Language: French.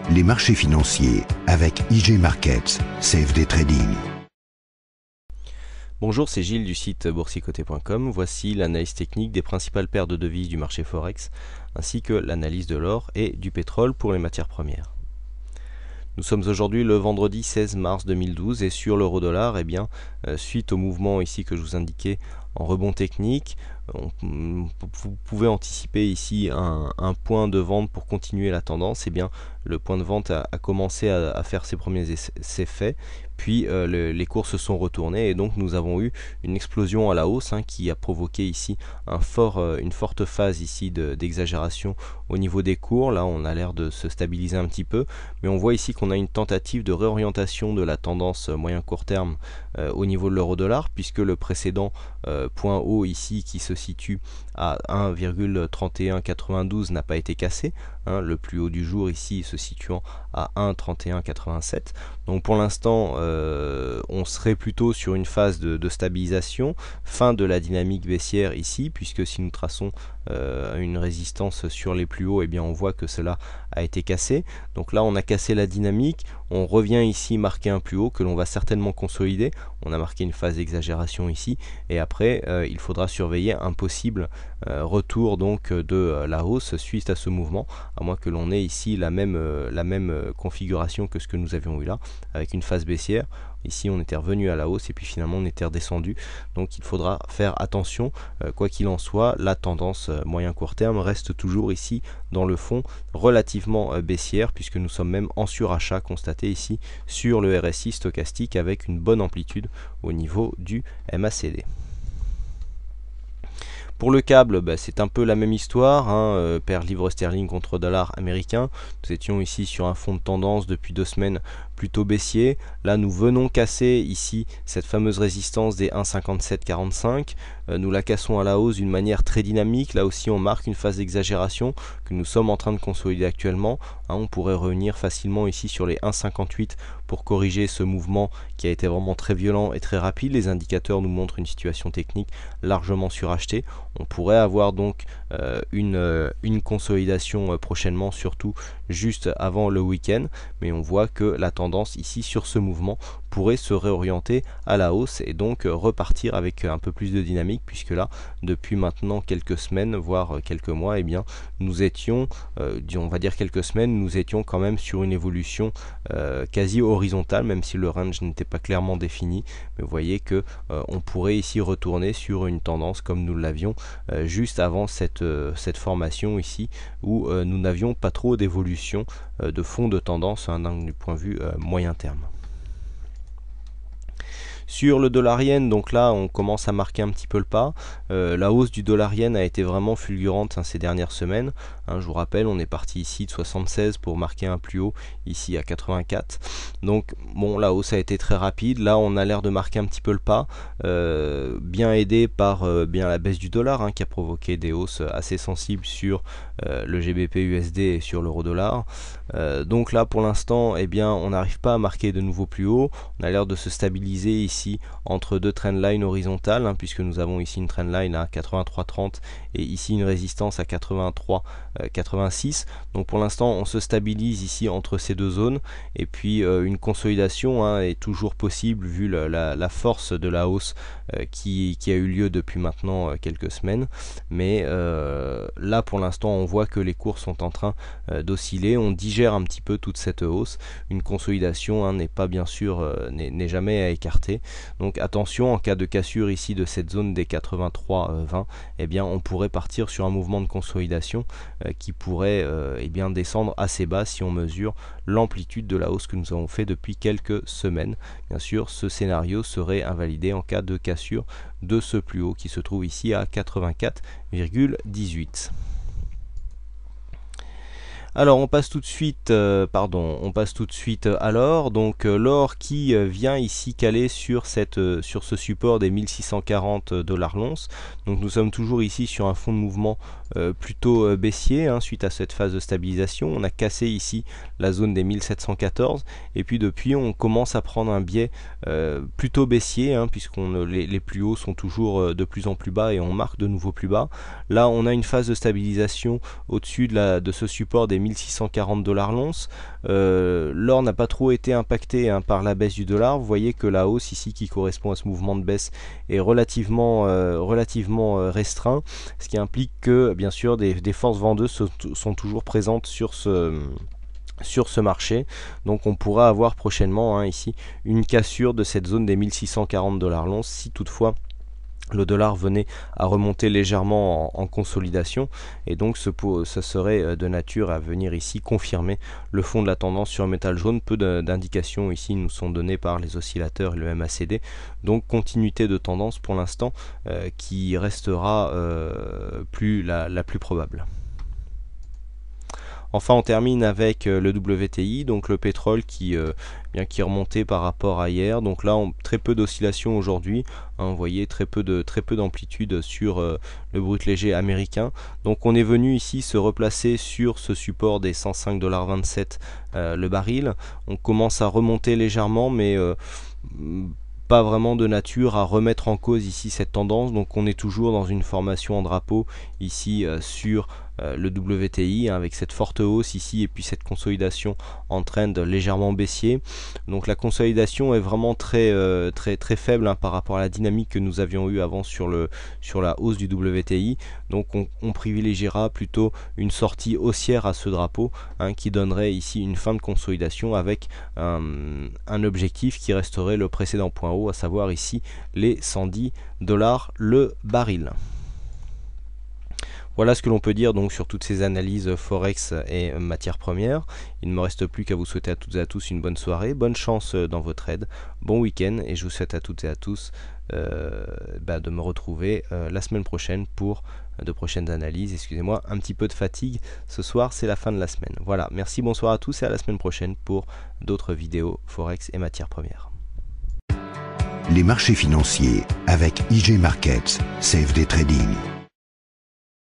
les marchés financiers avec IG Markets, CFD Trading. Bonjour, c'est Gilles du site boursicoté.com. Voici l'analyse technique des principales paires de devises du marché Forex, ainsi que l'analyse de l'or et du pétrole pour les matières premières. Nous sommes aujourd'hui le vendredi 16 mars 2012 et sur l'euro-dollar, suite au mouvement ici que je vous indiquais en rebond technique, vous pouvez anticiper ici un point de vente pour continuer la tendance. Le point de vente a commencé à faire ses premiers effets, puis les cours se sont retournés et donc nous avons eu une explosion à la hausse qui a provoqué ici une forte phase ici d'exagération au niveau des cours. Là on a l'air de se stabiliser un petit peu, mais on voit ici qu'on a une tentative de réorientation de la tendance moyen court terme au niveau de l'euro-dollar, puisque le précédent point haut ici qui se situe à 1,3192 n'a pas été cassé, le plus haut du jour ici se situant à 1,3187. Donc pour l'instant on serait plutôt sur une phase de stabilisation, fin de la dynamique baissière ici, puisque si nous traçons une résistance sur les plus hauts, on voit que cela a été cassé. Donc là on a cassé la dynamique, on revient ici marquer un plus haut que l'on va certainement consolider. On a marqué une phase d'exagération ici et après il faudra surveiller un possible retour donc de la hausse suite à ce mouvement, à moins que l'on ait ici la même configuration que ce que nous avions eu là, avec une phase baissière. Ici on était revenu à la hausse et puis finalement on était redescendu, donc il faudra faire attention. Quoi qu'il en soit, la tendance moyen court terme reste toujours ici dans le fond relativement baissière, puisque nous sommes même en surachat constaté ici sur le RSI stochastique avec une bonne amplitude au niveau du MACD. Pour le câble, c'est un peu la même histoire, paire livre sterling contre dollar américain. Nous étions ici sur un fond de tendance depuis 2 semaines plutôt baissier. Là nous venons casser ici cette fameuse résistance des 1,5745. Nous la cassons à la hausse d'une manière très dynamique. Là aussi on marque une phase d'exagération que nous sommes en train de consolider actuellement. On pourrait revenir facilement ici sur les 1,58 pour corriger ce mouvement qui a été vraiment très violent et très rapide. Les indicateurs nous montrent une situation technique largement surachetée. On pourrait avoir donc une consolidation prochainement, surtout juste avant le week-end, mais on voit que la tendance ici sur ce mouvement pourrait se réorienter à la hausse et donc repartir avec un peu plus de dynamique, puisque là depuis maintenant quelques semaines voire quelques mois, nous étions on va dire quelques semaines, nous étions quand même sur une évolution quasi horizontale, même si le range n'était pas clairement défini. Mais vous voyez que on pourrait ici retourner sur une tendance comme nous l'avions juste avant cette formation ici, où nous n'avions pas trop d'évolution de fond de tendance du point de vue moyen terme. Sur le dollar-yen, donc là on commence à marquer un petit peu le pas. La hausse du dollar-yen a été vraiment fulgurante ces dernières semaines. Je vous rappelle, on est parti ici de 76 pour marquer un plus haut ici à 84. Donc bon, la hausse a été très rapide. Là on a l'air de marquer un petit peu le pas, bien aidé par la baisse du dollar qui a provoqué des hausses assez sensibles sur le GBP USD et sur l'euro dollar. Donc là pour l'instant on n'arrive pas à marquer de nouveau plus haut. On a l'air de se stabiliser ici entre deux trendlines horizontales, puisque nous avons ici une trendline à 83,30 et ici une résistance à 83,86. Donc pour l'instant on se stabilise ici entre ces deux zones, et puis une consolidation est toujours possible vu la force de la hausse qui a eu lieu depuis maintenant quelques semaines. Mais là pour l'instant on voit que les cours sont en train d'osciller, on digère un petit peu toute cette hausse. Une consolidation n'est pas bien sûr n'est jamais à écarter. Donc attention, en cas de cassure ici de cette zone des 83,20, on pourrait partir sur un mouvement de consolidation qui pourrait descendre assez bas si on mesure l'amplitude de la hausse que nous avons fait depuis quelques semaines. Bien sûr, ce scénario serait invalidé en cas de cassure de ce plus haut qui se trouve ici à 84,18. Alors on passe tout de suite à l'or. Donc l'or qui vient ici caler sur ce support des 1640 $ l'once. Donc nous sommes toujours ici sur un fond de mouvement plutôt baissier suite à cette phase de stabilisation. On a cassé ici la zone des 1714 et puis depuis on commence à prendre un biais plutôt baissier, les plus hauts sont toujours de plus en plus bas et on marque de nouveau plus bas. Là on a une phase de stabilisation au-dessus de ce support des 1640 $ l'once. L'or n'a pas trop été impacté par la baisse du dollar. Vous voyez que la hausse ici qui correspond à ce mouvement de baisse est relativement restreint, ce qui implique que bien sûr des forces vendeuses sont toujours présentes sur ce marché. Donc on pourra avoir prochainement ici une cassure de cette zone des 1640 $ l'once si toutefois le dollar venait à remonter légèrement en consolidation, et donc ça serait de nature à venir ici confirmer le fond de la tendance sur le métal jaune. Peu d'indications ici nous sont données par les oscillateurs et le MACD, donc continuité de tendance pour l'instant qui restera la plus probable. Enfin, on termine avec le WTI, donc le pétrole qui est remonté par rapport à hier. Donc là, très peu d'oscillations aujourd'hui. Vous voyez très peu d'amplitude sur le brut léger américain. Donc on est venu ici se replacer sur ce support des 105,27 $ le baril. On commence à remonter légèrement, mais pas vraiment de nature à remettre en cause ici cette tendance. Donc on est toujours dans une formation en drapeau ici sur le WTI avec cette forte hausse ici et puis cette consolidation en trend légèrement baissier. Donc la consolidation est vraiment très faible par rapport à la dynamique que nous avions eu avant sur la hausse du WTI. Donc on privilégiera plutôt une sortie haussière à ce drapeau qui donnerait ici une fin de consolidation avec un objectif qui resterait le précédent point haut, à savoir ici les 110 $ le baril. Voilà ce que l'on peut dire donc sur toutes ces analyses forex et matières premières. Il ne me reste plus qu'à vous souhaiter à toutes et à tous une bonne soirée, bonne chance dans vos trades, bon week-end, et je vous souhaite à toutes et à tous de me retrouver la semaine prochaine pour de prochaines analyses. Excusez-moi, un petit peu de fatigue ce soir, c'est la fin de la semaine. Voilà, merci, bonsoir à tous et à la semaine prochaine pour d'autres vidéos forex et matières premières. Les marchés financiers avec IJ Markets, CFD Trading.